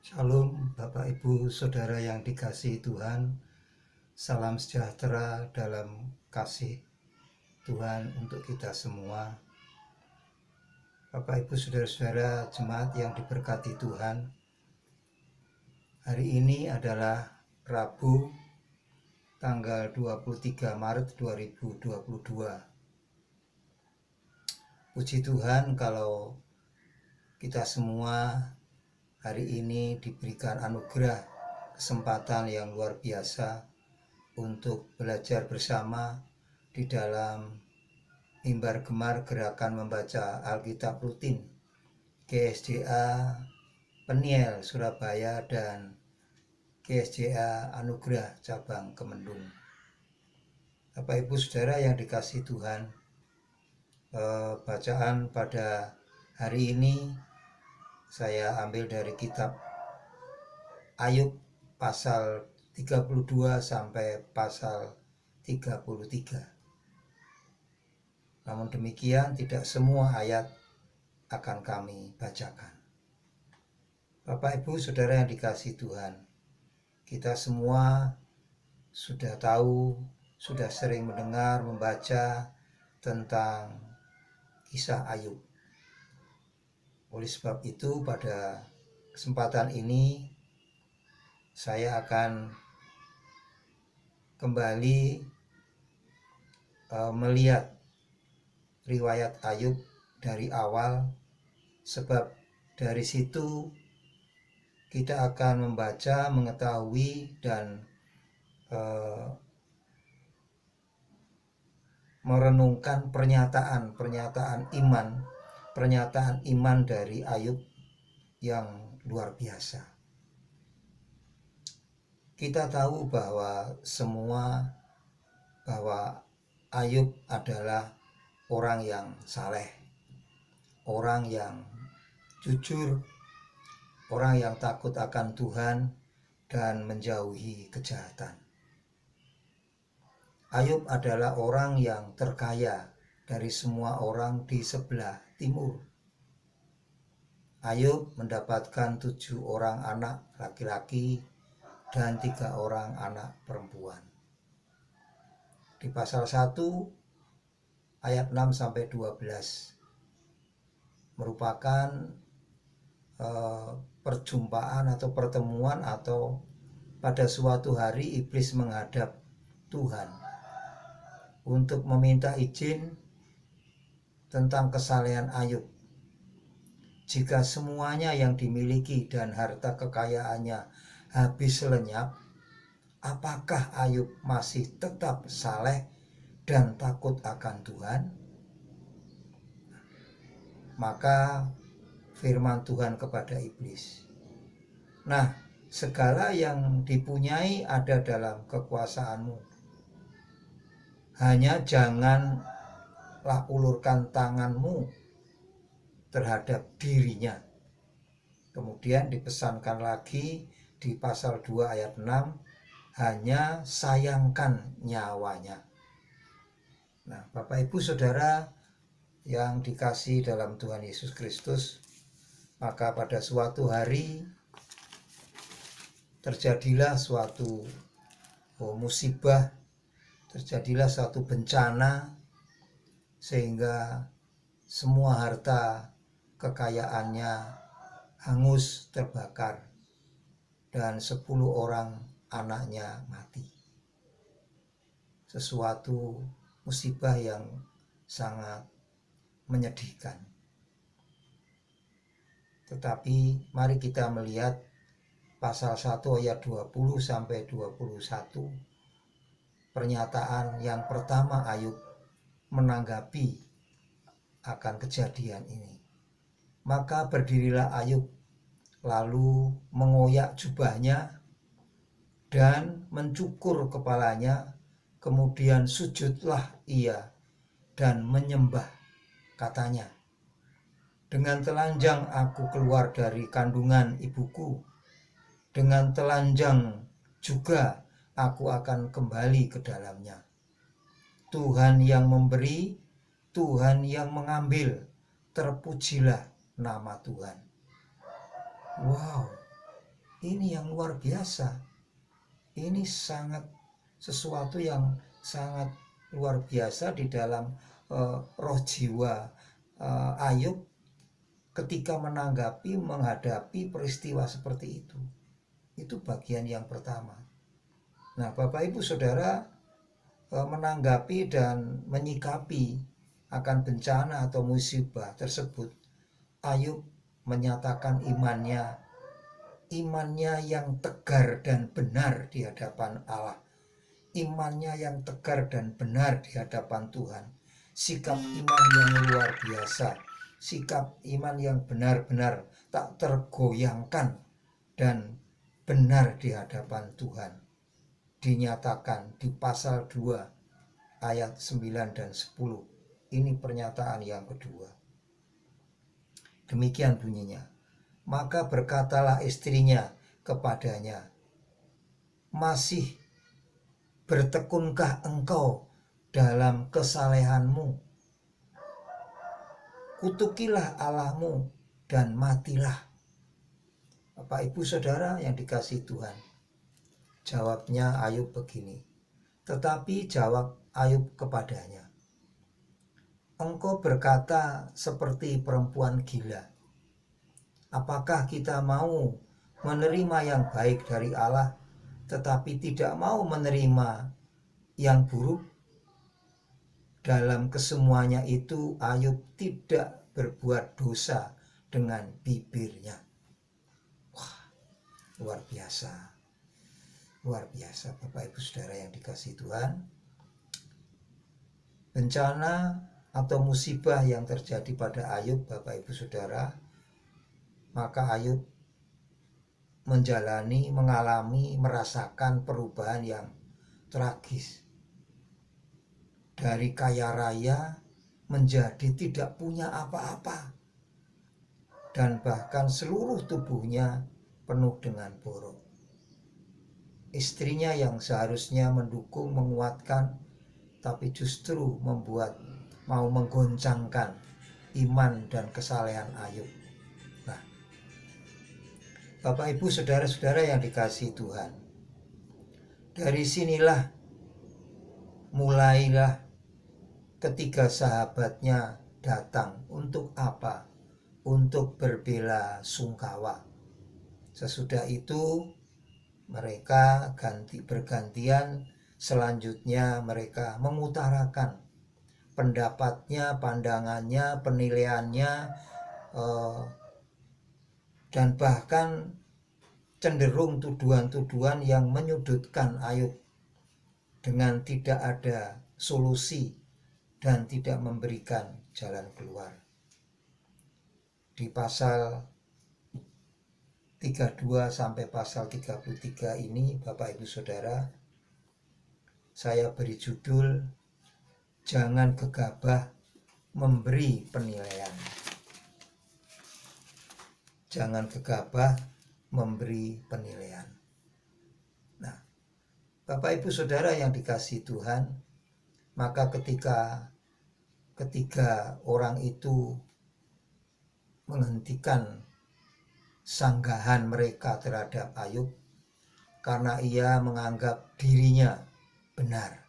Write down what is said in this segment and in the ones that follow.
Shalom Bapak Ibu Saudara yang dikasihi Tuhan. Salam sejahtera dalam kasih Tuhan untuk kita semua. Bapak Ibu Saudara-saudara jemaat yang diberkati Tuhan. Hari ini adalah Rabu tanggal 23 Maret 2022. Puji Tuhan kalau kita semua hari ini diberikan anugerah kesempatan yang luar biasa untuk belajar bersama di dalam mimbar gemar gerakan membaca Alkitab rutin GSJA Peniel Surabaya dan GSJA Anugerah Cabang Kemendung. Bapak Ibu Saudara yang dikasihi Tuhan, bacaan pada hari ini saya ambil dari kitab Ayub pasal 32 sampai pasal 33. Namun demikian tidak semua ayat akan kami bacakan. Bapak Ibu Saudara yang dikasihi Tuhan, kita semua sudah tahu, sudah sering mendengar, membaca tentang kisah Ayub. Oleh sebab itu pada kesempatan ini saya akan kembali melihat riwayat Ayub dari awal, sebab dari situ kita akan membaca, mengetahui dan merenungkan pernyataan iman dari Ayub yang luar biasa. Kita tahu bahwa Ayub adalah orang yang saleh, orang yang jujur, orang yang takut akan Tuhan dan menjauhi kejahatan. Ayub adalah orang yang terkaya dari semua orang di sebelah timur. Ayub mendapatkan 7 orang anak laki-laki dan 3 orang anak perempuan. Di pasal 1 ayat 6 sampai 12 merupakan perjumpaan atau pertemuan atau pada suatu hari iblis menghadap Tuhan untuk meminta izin tentang kesalehan Ayub. Jika semuanya yang dimiliki dan harta kekayaannya habis lenyap, apakah Ayub masih tetap saleh dan takut akan Tuhan? Maka firman Tuhan kepada iblis, "Nah, segala yang dipunyai ada dalam kekuasaanmu. Hanya janganlah ulurkan tanganmu terhadap dirinya." Kemudian dipesankan lagi di pasal 2 ayat 6, "Hanya sayangkan nyawanya." Nah, Bapak Ibu Saudara yang dikasihi dalam Tuhan Yesus Kristus, maka pada suatu hari terjadilah suatu musibah, terjadilah suatu bencana sehingga semua harta kekayaannya hangus terbakar dan 10 orang anaknya mati. Sesuatu musibah yang sangat menyedihkan. Tetapi mari kita melihat pasal 1 ayat 20 sampai 21. Pernyataan yang pertama Ayub menanggapi akan kejadian ini. "Maka berdirilah Ayub, lalu mengoyak jubahnya dan mencukur kepalanya, kemudian sujudlah ia dan menyembah. Katanya, 'Dengan telanjang aku keluar dari kandungan ibuku, dengan telanjang juga aku akan kembali ke dalamnya. Tuhan yang memberi, Tuhan yang mengambil, terpujilah nama Tuhan.'" Wow, Ini yang luar biasa. Ini sangat sesuatu yang sangat luar biasa di dalam roh jiwa Ayub ketika menghadapi peristiwa seperti itu. Itu bagian yang pertama. Nah, Bapak Ibu Saudara, menanggapi dan menyikapi akan bencana atau musibah tersebut, Ayub menyatakan imannya yang tegar dan benar di hadapan Allah, imannya yang tegar dan benar di hadapan Tuhan, sikap iman yang luar biasa, sikap iman yang benar-benar tak tergoyangkan dan benar di hadapan Tuhan, dinyatakan di pasal 2 ayat 9 dan 10. Ini pernyataan yang kedua. Demikian bunyinya. Maka berkatalah istrinya kepadanya, masih bertekunkah engkau dalam kesalehanmu? Kutukilah Allahmu dan matilah. Bapak Ibu Saudara yang dikasihi Tuhan, jawabnya Ayub begini. Tetapi jawab Ayub kepadanya, engkau berkata seperti perempuan gila. Apakah kita mau menerima yang baik dari Allah, tetapi tidak mau menerima yang buruk? Dalam kesemuanya itu Ayub tidak berbuat dosa dengan bibirnya. Wah, luar biasa. Luar biasa Bapak Ibu Saudara yang dikasihi Tuhan. Bencana atau musibah yang terjadi pada Ayub, Bapak Ibu Saudara, maka Ayub mengalami, merasakan perubahan yang tragis. Dari kaya raya menjadi tidak punya apa-apa. Dan bahkan seluruh tubuhnya penuh dengan borok. Istrinya yang seharusnya mendukung, menguatkan, tapi justru mau menggoncangkan iman dan kesalehan Ayub. Nah, Bapak Ibu Saudara-saudara yang dikasihi Tuhan, dari sinilah mulailah ketiga sahabatnya datang. Untuk apa? Untuk berbela sungkawa. Sesudah itu mereka bergantian, selanjutnya mereka mengutarakan pendapatnya, pandangannya, penilaiannya, dan bahkan cenderung tuduhan-tuduhan yang menyudutkan Ayub dengan tidak ada solusi dan tidak memberikan jalan keluar. Di pasal 32 sampai pasal 33 ini, Bapak Ibu Saudara, saya beri judul Jangan Gegabah Memberi Penilaian. Jangan gegabah memberi penilaian. Nah, Bapak Ibu Saudara yang dikasihi Tuhan, maka ketika orang itu menghentikan sanggahan mereka terhadap Ayub karena ia menganggap dirinya benar.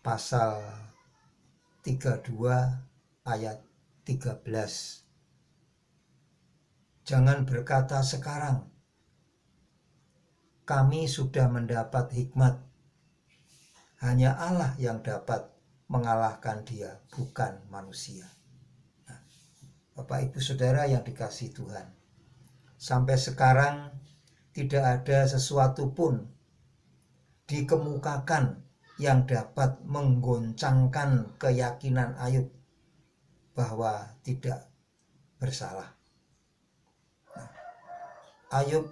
Pasal 32 ayat 13. Jangan berkata sekarang, kami sudah mendapat hikmat. Hanya Allah yang dapat mengalahkan dia, bukan manusia. Nah, Bapak Ibu Saudara yang dikasihi Tuhan, sampai sekarang tidak ada sesuatu pun dikemukakan yang dapat menggoncangkan keyakinan Ayub bahwa tidak bersalah. Nah, Ayub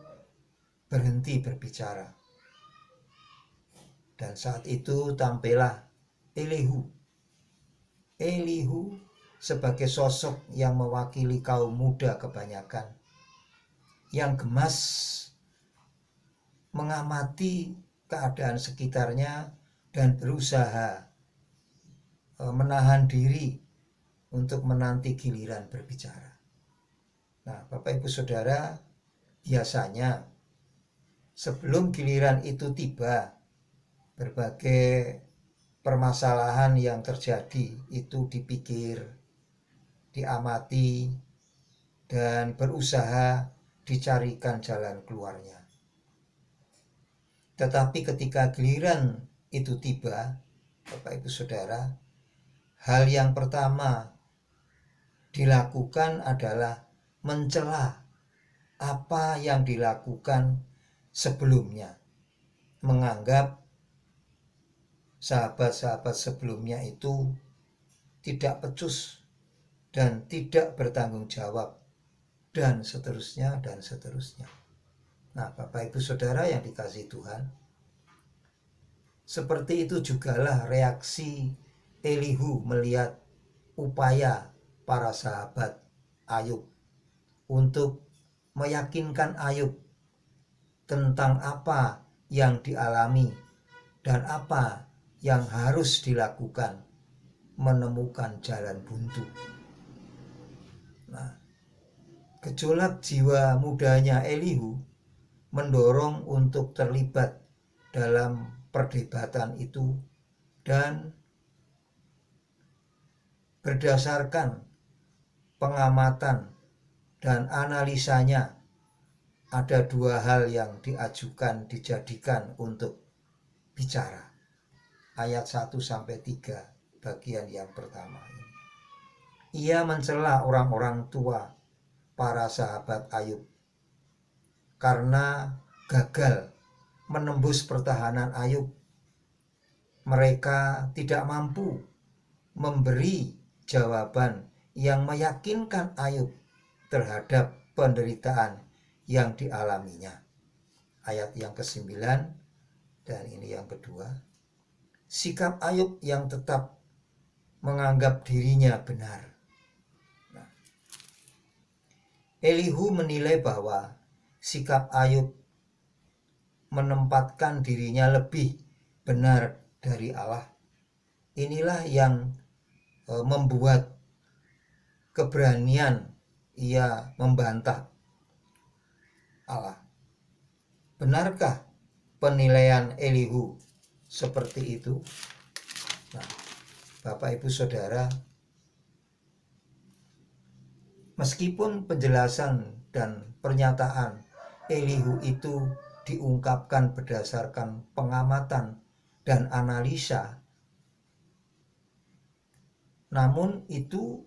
berhenti berbicara. Dan saat itu tampillah Elihu sebagai sosok yang mewakili kaum muda kebanyakan, yang gemas mengamati keadaan sekitarnya dan berusaha menahan diri untuk menanti giliran berbicara. Nah, Bapak Ibu Saudara, biasanya sebelum giliran itu tiba, berbagai permasalahan yang terjadi itu dipikir, diamati, dan berusaha dicarikan jalan keluarnya. Tetapi ketika giliran itu tiba, Bapak Ibu Saudara, hal yang pertama dilakukan adalah mencela apa yang dilakukan sebelumnya, menganggap sahabat-sahabat sebelumnya itu tidak becus dan tidak bertanggung jawab, dan seterusnya dan seterusnya. Nah, Bapak Ibu Saudara yang dikasihi Tuhan, seperti itu jugalah reaksi Elihu melihat upaya para sahabat Ayub untuk meyakinkan Ayub tentang apa yang dialami dan apa yang harus dilakukan menemukan jalan buntu. Nah, gejolak jiwa mudanya Elihu mendorong untuk terlibat dalam perdebatan itu, dan berdasarkan pengamatan dan analisanya ada dua hal yang dijadikan untuk bicara. Ayat 1-3 bagian yang pertama. Ia mencela orang-orang tua para sahabat Ayub karena gagal menembus pertahanan Ayub. Mereka tidak mampu memberi jawaban yang meyakinkan Ayub terhadap penderitaan yang dialaminya. Ayat yang ke-9 dan ini yang kedua. Sikap Ayub yang tetap menganggap dirinya benar. Nah, Elihu menilai bahwa sikap Ayub menempatkan dirinya lebih benar dari Allah. Inilah yang membuat keberanian ia membantah Allah. Benarkah penilaian Elihu seperti itu? Nah, Bapak Ibu Saudara, meskipun penjelasan dan pernyataan Elihu itu diungkapkan berdasarkan pengamatan dan analisa, namun itu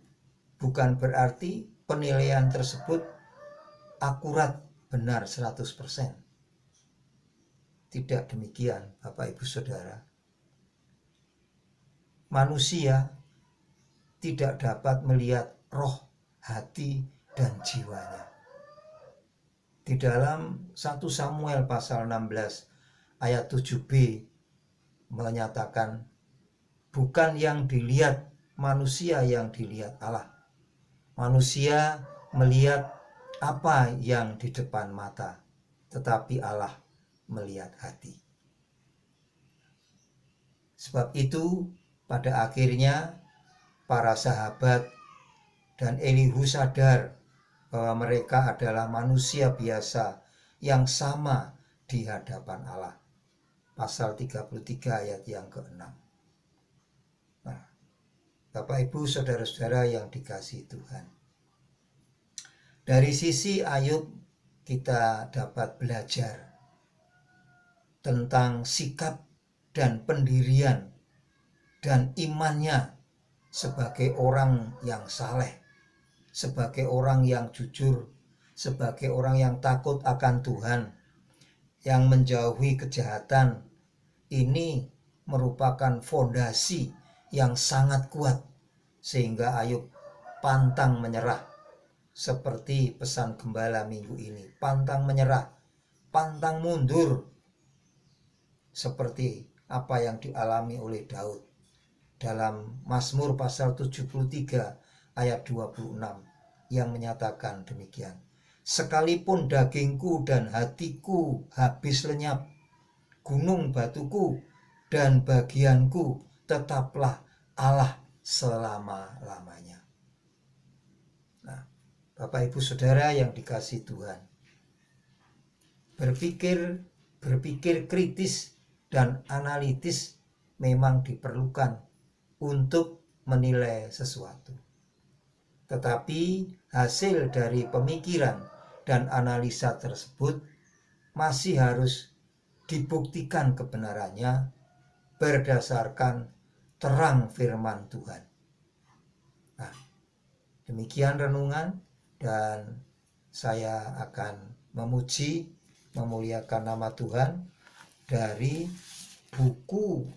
bukan berarti penilaian tersebut akurat benar 100%. Tidak demikian, Bapak Ibu Saudara. Manusia tidak dapat melihat roh, hati, dan jiwanya. Di dalam 1 Samuel pasal 16 ayat 7b menyatakan, bukan yang dilihat manusia yang dilihat Allah. Manusia melihat apa yang di depan mata, tetapi Allah melihat hati. Sebab itu pada akhirnya para sahabat dan Elihu sadar bahwa mereka adalah manusia biasa yang sama di hadapan Allah. Pasal 33 ayat yang ke-6. Nah, Bapak Ibu Saudara-saudara yang dikasihi Tuhan, dari sisi Ayub kita dapat belajar tentang sikap dan pendirian dan imannya sebagai orang yang saleh, sebagai orang yang jujur, sebagai orang yang takut akan Tuhan, yang menjauhi kejahatan. Ini merupakan fondasi yang sangat kuat sehingga Ayub pantang menyerah, seperti pesan gembala minggu ini, pantang menyerah, pantang mundur, seperti apa yang dialami oleh Daud dalam Mazmur pasal 73 ayat 26 yang menyatakan demikian. Sekalipun dagingku dan hatiku habis lenyap, gunung batuku dan bagianku tetaplah Allah selama-lamanya. Nah, Bapak Ibu Saudara yang dikasihi Tuhan, berpikir kritis dan analitis memang diperlukan untuk menilai sesuatu. Tetapi hasil dari pemikiran dan analisa tersebut masih harus dibuktikan kebenarannya berdasarkan terang firman Tuhan. Nah, demikian renungan, dan saya akan memuji, memuliakan nama Tuhan dari buku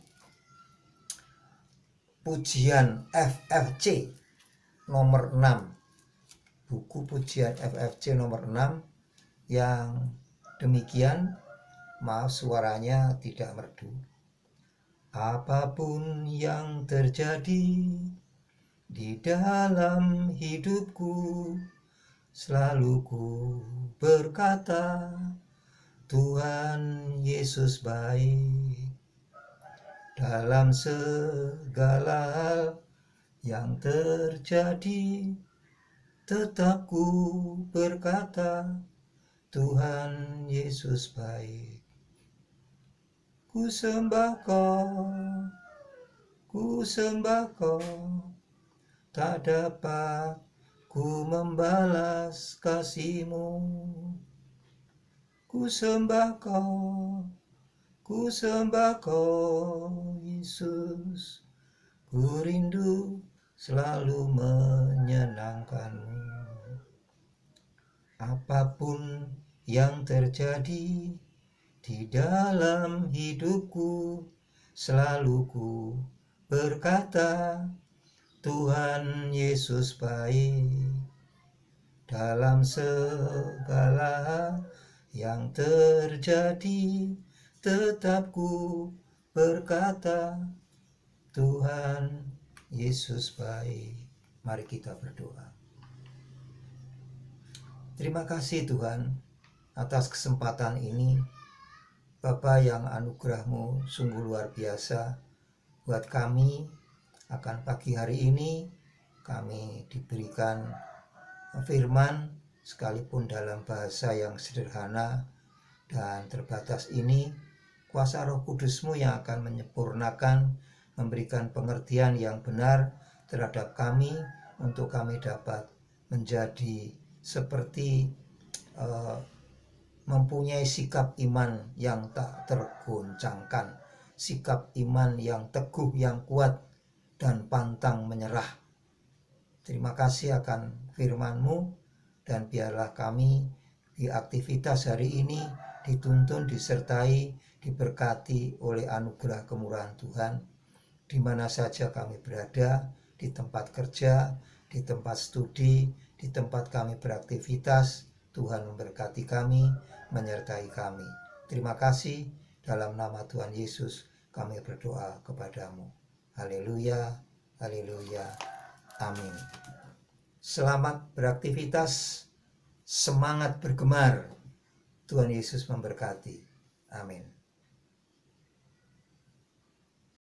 Pujian FFC nomor 6. Buku Pujian FFC nomor 6 yang demikian, maaf suaranya tidak merdu. Apapun yang terjadi di dalam hidupku, selalu ku berkata, Tuhan Yesus baik. Dalam segala hal yang terjadi, tetap ku berkata, Tuhan Yesus baik. Ku sembah Kau, tak dapat ku membalas kasih-Mu. Ku sembah Kau, Yesus. Ku rindu selalu menyenangkan-Mu. Apapun yang terjadi di dalam hidupku, selalu ku berkata, Tuhan Yesus baik. Dalam segala yang terjadi, tetap ku berkata, Tuhan Yesus baik. Mari kita berdoa. Terima kasih Tuhan atas kesempatan ini. Bapa, yang anugerah-Mu sungguh luar biasa buat kami. Akan pagi hari ini kami diberikan firman, sekalipun dalam bahasa yang sederhana dan terbatas ini, kuasa Roh Kudus-Mu yang akan menyempurnakan, memberikan pengertian yang benar terhadap kami, untuk kami dapat menjadi seperti mempunyai sikap iman yang tak tergoncangkan, sikap iman yang teguh, yang kuat, dan pantang menyerah. Terima kasih akan firman-Mu, dan biarlah kami di aktivitas hari ini dituntun, disertai, diberkati oleh anugerah kemurahan Tuhan. Di mana saja kami berada, di tempat kerja, di tempat studi, di tempat kami beraktivitas, Tuhan memberkati kami, menyertai kami. Terima kasih, dalam nama Tuhan Yesus kami berdoa kepadamu. Haleluya, haleluya, amin. Selamat beraktivitas, semangat bergemar. Tuhan Yesus memberkati. Amin.